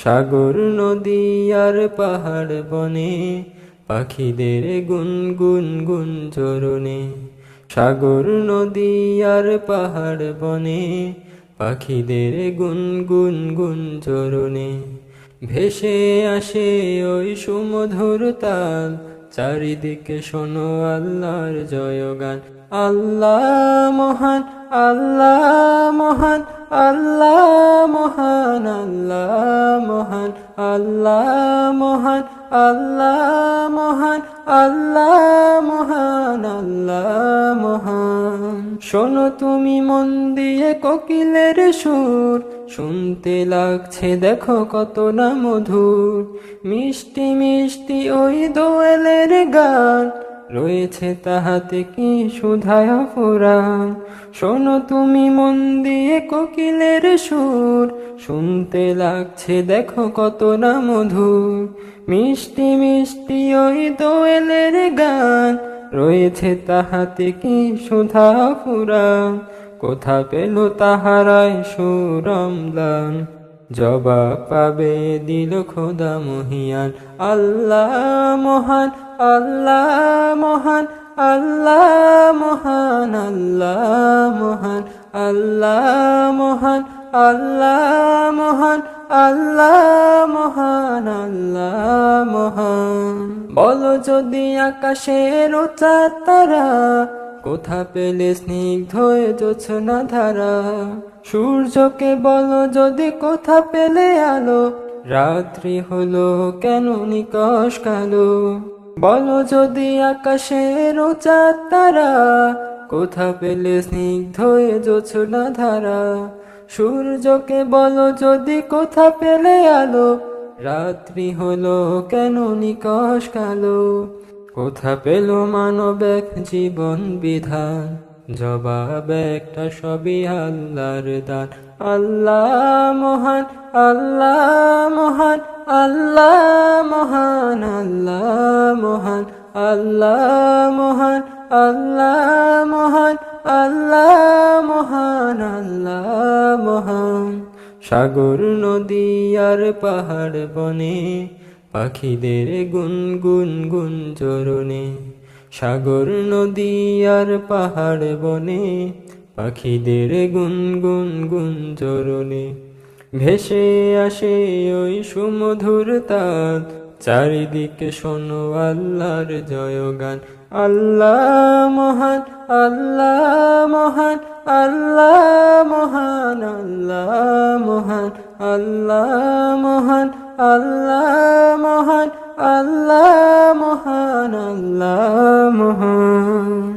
সাগর নদী আর পাহাড় বনে পাখিদের গুনগুন গুঞ্জরণে। সাগর নদী আর পাহাড় বনে পাখিদের গুনগুন গুঞ্জরণে। ভেসে আসে ওই সুমধুর তাল, চারিদিকে শোনো আল্লাহর জয়গান। আল্লাহ মহান, আল্লাহ মহান, আল্লাহ মহান, আল্লাহ মহান, আল্লাহ মহান, আল্লাহ মহান, আল্লাহ মহান, আল্লাহ মহান। শোনো তুমি মন দিয়ে কোকিলের সুর, শুনতে লাগছে দেখো কত না মধুর। মিষ্টি মিষ্টি ওই দোয়েলের গান, রয়েছে তাহাতে কি সুধায় ফুরান। শোনো তুমি মন দিয়ে কোকিলের সুর, শুনতে লাগছে দেখো কত না মধুর। মিষ্টি মিষ্টি ওই দোয়েলের গান, রয়েছে তাহাতে কি সুধা ফুরান। কোথা পেল তাহারায় সুরমলান, জবাব পাবে দিল খোদা মহিয়ান। আল্লাহ মহান, আল্লাহ মহান, আল্লাহ মহান, আল্লাহ মহান, আল্লাহ মহান, আল্লাহ মহান, আল্লাহ মহান, আল্লাহ মহান। বলো যদি আকাশের চাঁদ তারা, কোথা পেলে স্নিগ্ধ জোছনা ধারা। সূর্যকে বলো যদি কোথা পেলে আলো, রাত্রি হলো কেন নিকষ কালো। বলো যদি আকাশের চাঁদ তারা, কোথা পেলে স্নিগ্ধ জোছনা ধারা। সূর্যকে বলো যদি কোথা পেলে আলো, রাত্রি হলো কেন নিকষ কালো। কোথা পেল মানব এক জীবন বিধান, জবাব একটা সবই আল্লাহর দান। আল্লাহ মহান, আল্লাহ মহান, আল্লাহ মহান, আল্লাহ মহান, আল্লাহ মহান, আল্লাহ মহান, আল্লাহ মহান, আল্লাহ মহান। সাগর নদী আর পাহাড় বনে পাখিদের গুনগুন গুঞ্জরণে। সাগর নদী আর পাহাড় বনে পাখিদের গুনগুন গুঞ্জরণে। ভেসে আসে ওই সুমধুর তাল, চারিদিকে শোনো আল্লাহর জয়গান। আল্লাহ মহান, আল্লাহ মহান, আল্লাহ মহান, আল্লাহ মহান, আল্লাহ মহান, আল্লাহ মহান, আল্লাহ মহান, আল্লাহ মহান।